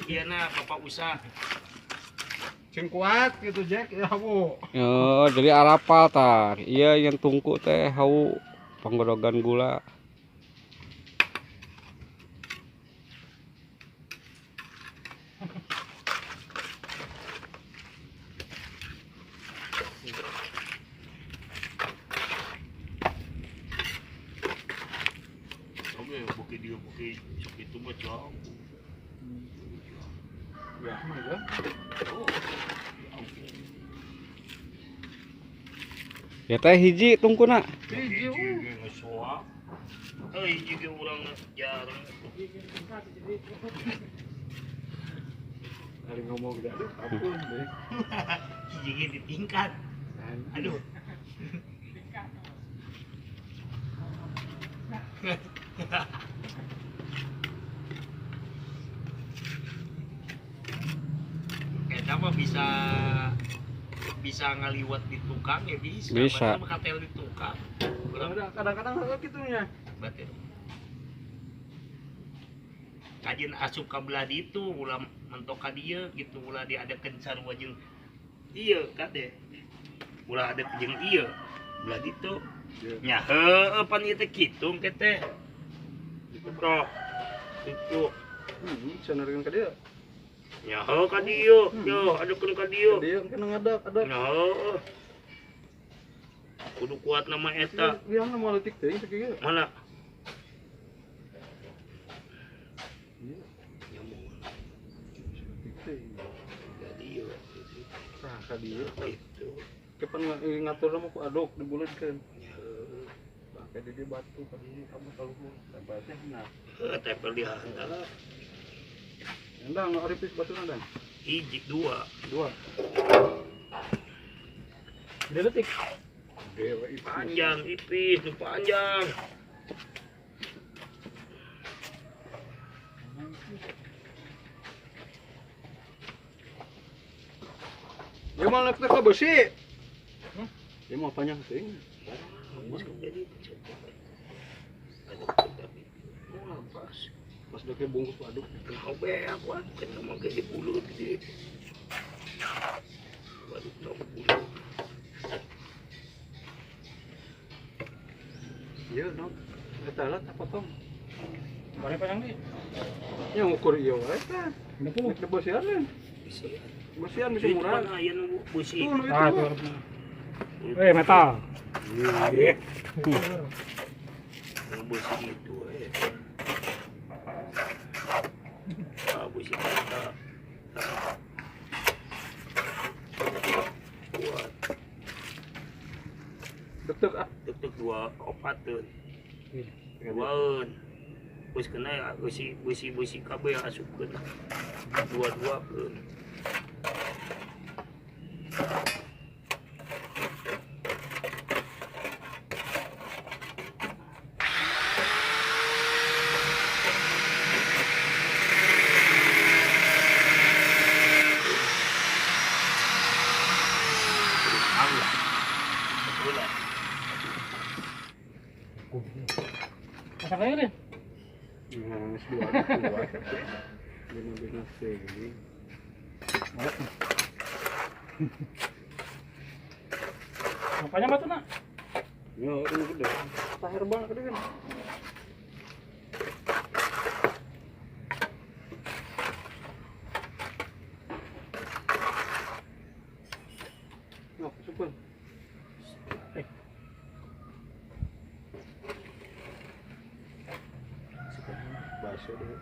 Iya nah bapak usah. Sing kuat gitu Jack ya Bu. Oh, jadi arapal tar. Iya yang tungku teh hau penggorogan gula. Oke, bukit dia bukit itu mah jauh. Ya, mangga. Ya teh hiji tungkuna. Hiji ngesoa. Hiji ge urang jarang. Hari ngomong gitu, aduh ampun deh. Hiji ge ditingkat. Aduh. Eta mah bisa ngaliwat di tukang ya bisa. Bisa. Padahal katel di tukang. Kadang-kadang gitunya. Batin. Kajian asup ka belah ditu ulah mentok ka dieu gitu ulah diadakeun sarua jeung ieu kade. Ulah ada jeung ieu belah ditu. Nya heueuh pan ieu teh kitu engke teh. Itu bro. Itu Sanarkeun ka dieu. nya heueuh ka dieu. Yo adekeun ka dieu. Dieu kan ngadak. Nya heueuh. Kudu kuat nama eta. Yang mau letik teh sakieu. Mana? Jadi yo Nah, ka dieu. itu. Kapan ngatur mah ku aduk dibuleutkeun. Pakai di batu ka dieu kamu tahu tempel teh nah. Tempel di handap. Endang nu aripis batuna dan. Hiji dua. Dia detik. Dewa itu Panjang ipis nu panjang. dia mau nek ka besi. Dia mau panjang teuing. Jadi Pas deke bungkus aduk. kau beak kuat kita mau ke bulu di. Waduh tahu bulu. Iya, no. Eta alat potong. Bare panjang nih. Yang ukur ieu wae tah. Nek besian kan. Bisa. Besian bisa Itu murah. kan aya nu busi. Tuh, nu Ah, itu. tuh. Metal. Iya. Nu busi itu busi kita. Kuat. Detek ah. Tuk dua opateun. Duaeun. Geus kena busi kabeh asupkeun. Dua-duakeun. Allah. Betul lah. Masak aja deh. Nah, geus dua. Bener-bener sih. Apanya batu nak? Ya, ini gede. Tahir banget kan. Nok, super. Basah deh.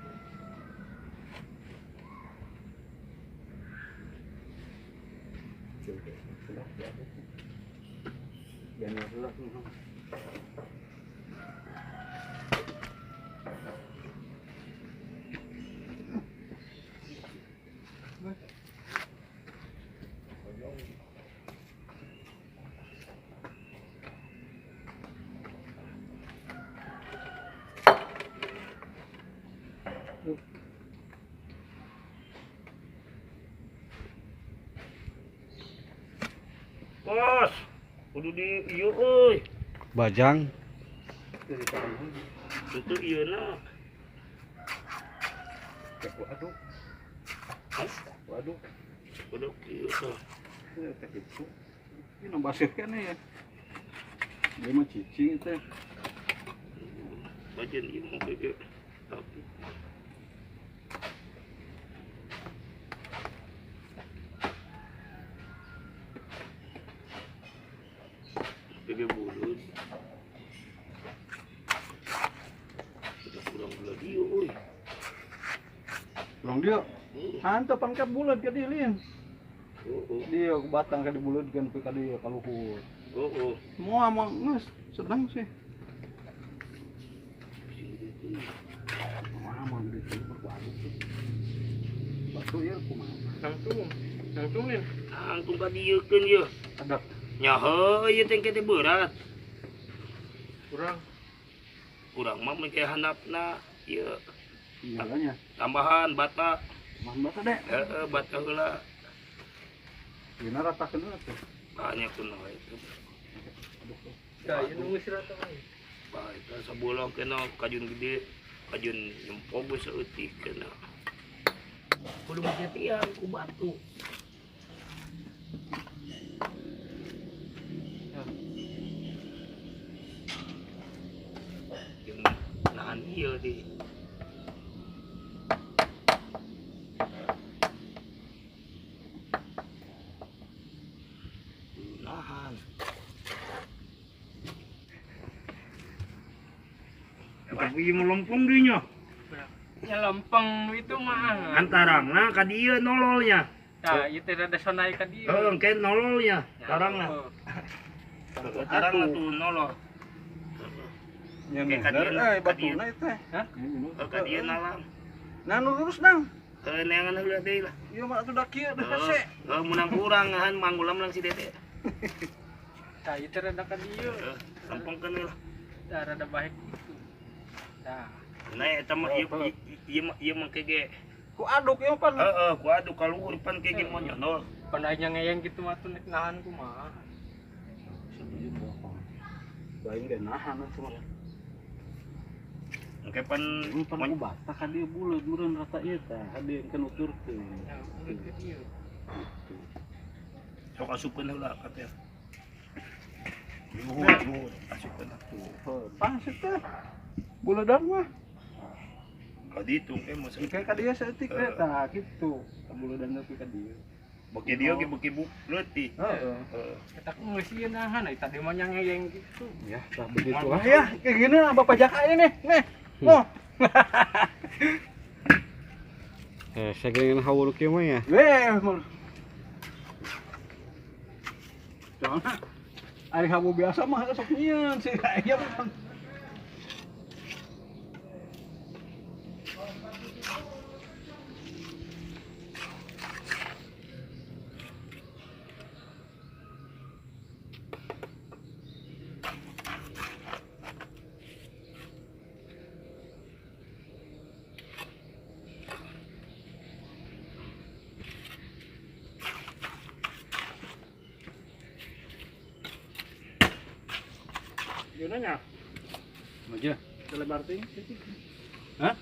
Jangan dulu. Bos, kudu di ieu euy. Bajang. Itu ieu na. Aduh. aduk. Kudu kieu teh. Ya teh gitu. Ini nambah sih kan ya. Dia mah cicing teh. Bagian ieu mah ge. Tapi Bege bulut. Udah kurang gula dia, euy. Long dia. Hantap pangkat bulat ka dia lin. Oh, Dia ke batang ka dibulatkeun pe ka dia ka luhur. oh. Semua mah geus sedang sih. Kumaha mah di sini ku aduk tuh. Batu ya kumaha. Langsung Lin. Angtung ka dieu keun ieu. Ada Nya heuh ieu teh teh berat. Kurang. Urang mah make handapna ieu nyalanya. tambahan bata. Mah bata deh. Heeh, bata heula. Dina ratakeun tuh. Banyak kunaon itu. Ya, ieu nu geus rata mah. Baik, sabolong kena kajun gede, kajun nyempo geus seutik kena. Kudu mati-matian ku batu. Yang nahan ieu di. Nahan. Tapi ieu melempung dinya. Ya lempeng itu mah. Antarangna ka dieu nololnya. Nah, itu ada sonai ka dieu. Heeh, engke nololnya. Tarangna. Oh. Tarangna tuh nolol. Nya Kayak bener kadieu, batuna teh. Hah? Ka dieu nalang. Nah nu lurus nang. Heuh neangan heula deui lah. Ieu mah atuh da kieu da Heuh, hese. heuh munang kurang ngahan manggulam lang si Dede. Nah, itu ada ka dieu. Heuh, lempengkeun heula. Dah rada baik gitu. Nah, Nah eta mah ieu mah kege. Ku aduk ieu pan. Heeh, ku adu ka luhur pan kege mah nyondol. pandainya ngeyeng gitu mah tuh nahan kumaha. Baing ge nahan atuh mah. Engke pan Pan ku bata ka dieu buleut meureun rata ieu teh. Ka dieu engke nuturkeun. Ya, ulit ke dieu. sok asupkeun heula ka teh. Luhur asupkeun atuh. Pas teh. Buleudan mah. Ka ditu ke mah Ika ka dieu saeutik teh tah kitu. Buleudan nepi ka dieu. beki dia ge beki leutik. Heeh. Kita ku geus ieu nahan, tadi mah nya ngeyeng gitu. Ya, tah begitu lah ya. Kayak gini lah Bapak Jaka ini. Nih. Mau. Saya ingin hawu kieu mah ya. Weh, mal. Jangan. Ari habu biasa mah sok nyieun sih aya mah. Gimana nya? Aja. Selebar ting. Hah?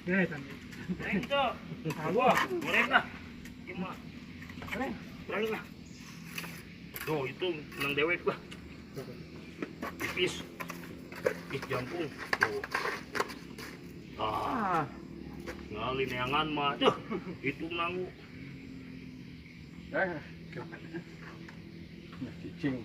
Ya, tadi. Goreng itu. Goreng lah. Cuma. Goreng lah. Tuh itu nang dewek lah. Tipis. Tipis jampung. Tuh. Ah, ngali neangan mah. Tuh, itu nangu. Cicing.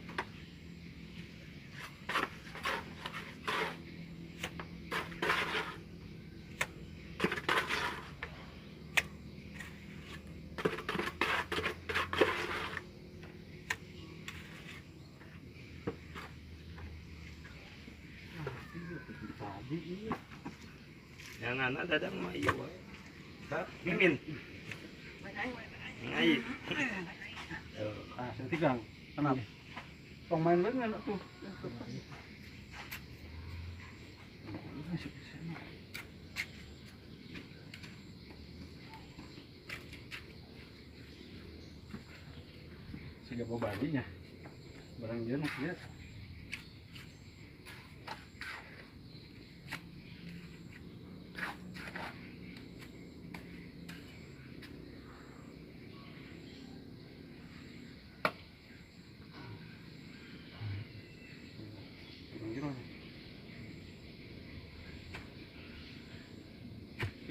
Neangan ada dadang mah ieu wae. Hah, Mimin. Ngai. Ah, sentigang. Kenapa? Tong main bener tuh. Siga babadinya. Barang dia maksudnya.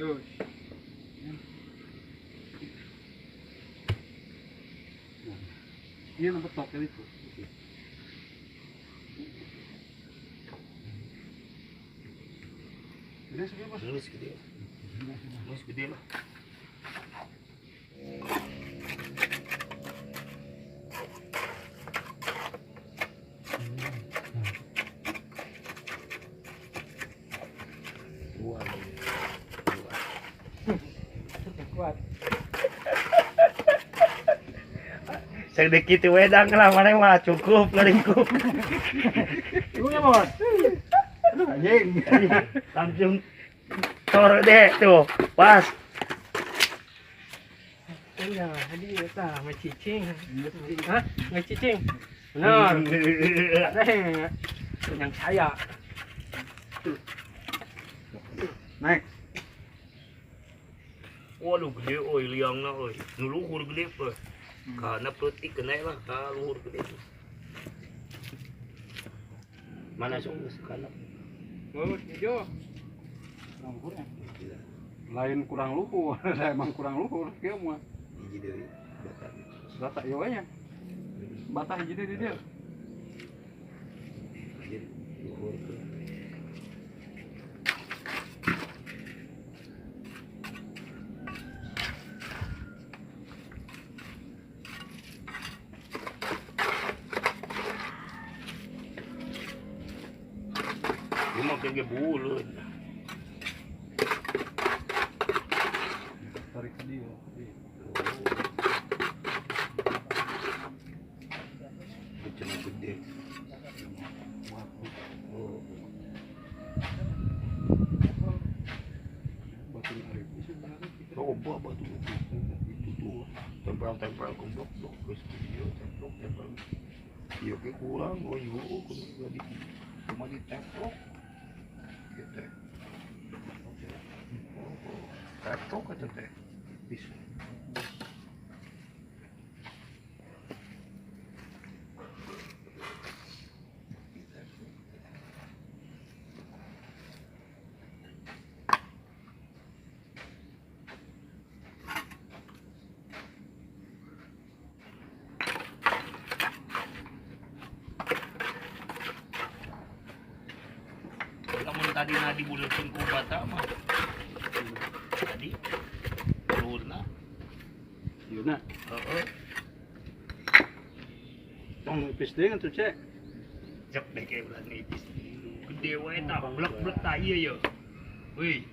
Yo, Iya nampak tokel itu. Ini sebenarnya mas. Nulis gede. Nulis gede lah. Dua. kuat. Sedikit wedang lah mana mah cukup lingkup. Ibunya bos. Anjing. Langsung tor deh tuh pas. Iya, dia tah macicing. Hah? Macicing. Benar. Yang saya. Naik. Waduh gede oi liangna oi. Nuluhur gede pe. Karena petik kena lah ka luhur gede. Mana sung kana. Oh, hijau. Luhurnya. Lain kurang luhur, emang kurang luhur kieu mah. Hiji deui batak. Batak ieu nya. Batak hiji deui di dieu. Luhur ke. Dia mau kayak bulut. Tarik ke dia. Kecil gede. Oh. Batu arif itu sebenarnya kita Coba batu itu tuh tempel-tempel blok-blok terus video tempel. Iya kayak kurang, oh iya, cuma ditempel. Gitu. Tempel aja teh. Bisa. Kamu tadi nadi buletin ku bata mah. Tadi lurna. Ieu na. Heeh. Tong nipis deui atuh cek. Jep deh kayak belah nipis. Gede wae tah blek-blek tah ieu. Wih.